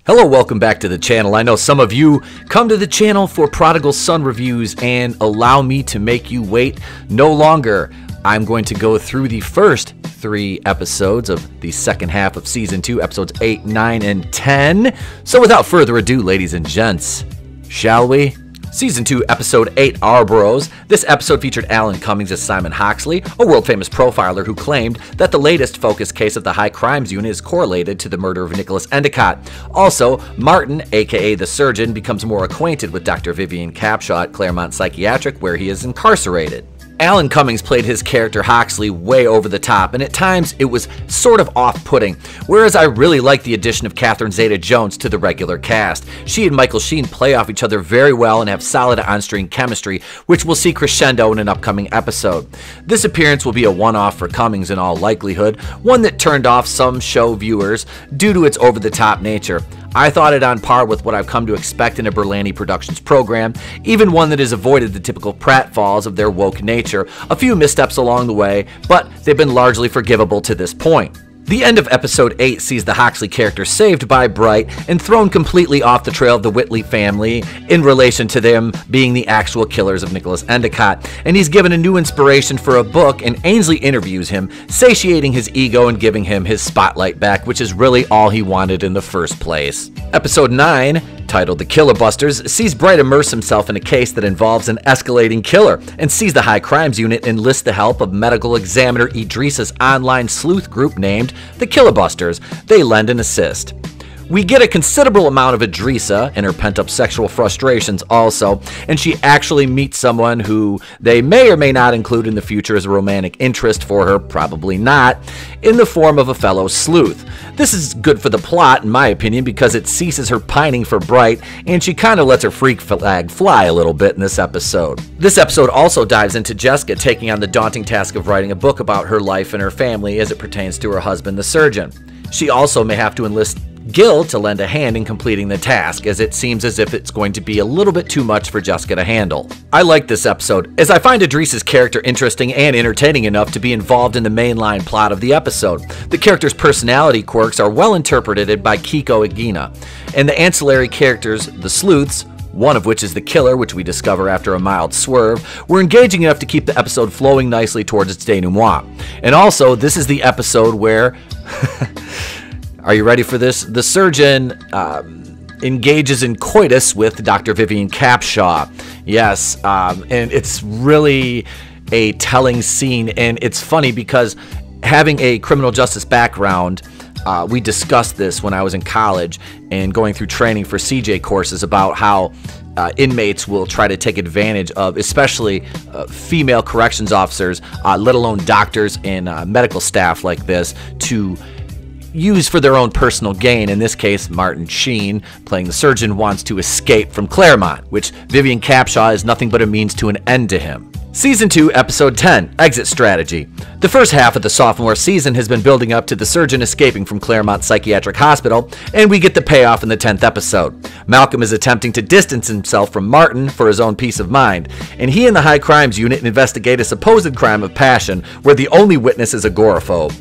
Hello, welcome back to the channel. I know some of you come to the channel for Prodigal Son reviews, and allow me to make you wait no longer. I'm going to go through the first 3 episodes of the second half of Season 2, Episodes 8, 9, and 10. So without further ado, ladies and gents, shall we? Season 2, Episode 8, Our Bros. This episode featured Alan Cummings as Simon Hoxley, a world-famous profiler who claimed that the latest focus case of the High Crimes Unit is correlated to the murder of Nicholas Endicott. Also, Martin, aka the surgeon, becomes more acquainted with Dr. Vivian Capshaw at Claremont Psychiatric, where he is incarcerated. Alan Cummings played his character Hoxley way over the top, and at times it was sort of off-putting, whereas I really like the addition of Catherine Zeta-Jones to the regular cast. She and Michael Sheen play off each other very well and have solid on-screen chemistry, which we'll see crescendo in an upcoming episode. This appearance will be a one-off for Cummings in all likelihood, one that turned off some show viewers due to its over-the-top nature. I thought it on par with what I've come to expect in a Berlanti Productions program, even one that has avoided the typical pratfalls of their woke nature, a few missteps along the way, but they've been largely forgivable to this point. The end of Episode 8 sees the Hoxley character saved by Bright and thrown completely off the trail of the Whitley family in relation to them being the actual killers of Nicholas Endicott, and he's given a new inspiration for a book, and Ainsley interviews him, satiating his ego and giving him his spotlight back, which is really all he wanted in the first place. Episode 9, titled The Killer Busters, sees Bright immerse himself in a case that involves an escalating killer, and sees the High Crimes Unit enlist the help of medical examiner Idrissa's online sleuth group named the Killer Busters. They lend an assist. We get a considerable amount of Idrissa and her pent-up sexual frustrations also, and she actually meets someone who they may or may not include in the future as a romantic interest for her, probably not, in the form of a fellow sleuth. This is good for the plot, in my opinion, because it ceases her pining for Bright, and she kind of lets her freak flag fly a little bit in this episode. This episode also dives into Jessica taking on the daunting task of writing a book about her life and her family as it pertains to her husband, the surgeon. She also may have to enlist Gil to lend a hand in completing the task, as it seems as if it's going to be a little bit too much for Jessica to handle. I like this episode, as I find Idrissa's character interesting and entertaining enough to be involved in the mainline plot of the episode. The character's personality quirks are well interpreted by Kiko Egina, and the ancillary characters, the sleuths, one of which is the killer, which we discover after a mild swerve, were engaging enough to keep the episode flowing nicely towards its denouement. And also, this is the episode where are you ready for this? The surgeon engages in coitus with Dr. Vivian Capshaw. Yes, and it's really a telling scene, and it's funny because having a criminal justice background, we discussed this when I was in college and going through training for CJ courses about how inmates will try to take advantage of, especially female corrections officers, let alone doctors and medical staff like this, to use for their own personal gain. In this case, Martin Sheen, playing the surgeon, wants to escape from Claremont, which Vivian Capshaw is nothing but a means to an end to him. Season 2, Episode 10, Exit Strategy. The first half of the sophomore season has been building up to the surgeon escaping from Claremont Psychiatric Hospital, and we get the payoff in the 10th episode. Malcolm is attempting to distance himself from Martin for his own peace of mind, and he and the High Crimes Unit investigate a supposed crime of passion where the only witness is agoraphobe,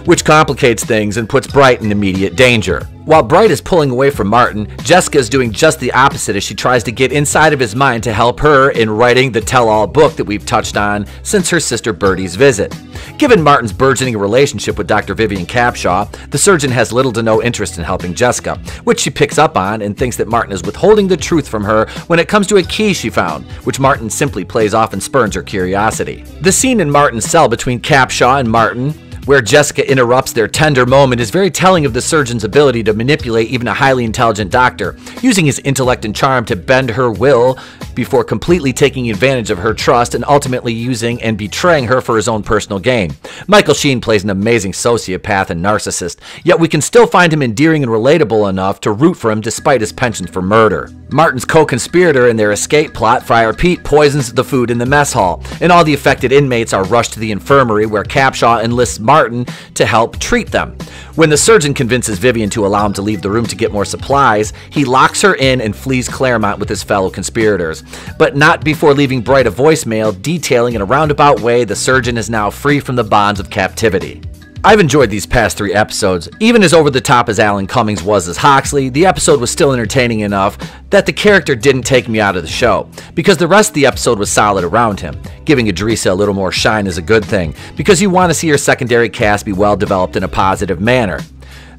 which complicates things and puts Bright in immediate danger. While Bright is pulling away from Martin, Jessica is doing just the opposite as she tries to get inside of his mind to help her in writing the tell-all book that we've touched on since her sister Bertie's visit. Given Martin's burgeoning relationship with Dr. Vivian Capshaw, the surgeon has little to no interest in helping Jessica, which she picks up on and thinks that Martin is withholding the truth from her when it comes to a key she found, which Martin simply plays off and spurns her curiosity. The scene in Martin's cell between Capshaw and Martin, where Jessica interrupts their tender moment, is very telling of the surgeon's ability to manipulate even a highly intelligent doctor, using his intellect and charm to bend her will before completely taking advantage of her trust and ultimately using and betraying her for his own personal gain. Michael Sheen plays an amazing sociopath and narcissist, yet we can still find him endearing and relatable enough to root for him despite his penchant for murder. Martin's co-conspirator in their escape plot, Friar Pete, poisons the food in the mess hall, and all the affected inmates are rushed to the infirmary where Capshaw enlists Martin to help treat them. When the surgeon convinces Vivian to allow him to leave the room to get more supplies, he locks her in and flees Claremont with his fellow conspirators, but not before leaving Bright a voicemail detailing in a roundabout way the surgeon is now free from the bonds of captivity. I've enjoyed these past 3 episodes. Even as over the top as Alan Cummings was as Hoxley, the episode was still entertaining enough that the character didn't take me out of the show, because the rest of the episode was solid around him. Giving Idrissa a little more shine is a good thing, because you want to see your secondary cast be well developed in a positive manner.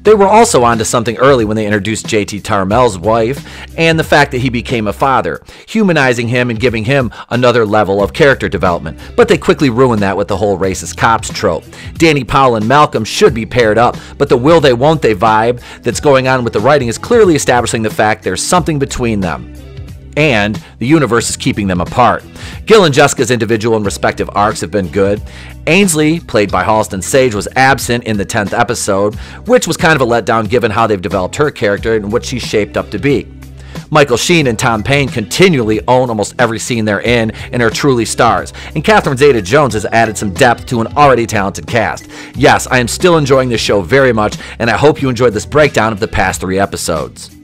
They were also onto something early when they introduced JT Tarmel's wife and the fact that he became a father, humanizing him and giving him another level of character development. But they quickly ruined that with the whole racist cops trope. Danny Powell and Malcolm should be paired up, but the will they won't they vibe that's going on with the writing is clearly establishing the fact there's something between them, and the universe is keeping them apart. Gil and Jessica's individual and respective arcs have been good. Ainsley, played by Halston Sage, was absent in the 10th episode, which was kind of a letdown given how they've developed her character and what she's shaped up to be. Michael Sheen and Tom Payne continually own almost every scene they're in and are truly stars, and Catherine Zeta-Jones has added some depth to an already talented cast. Yes, I am still enjoying this show very much, and I hope you enjoyed this breakdown of the past 3 episodes.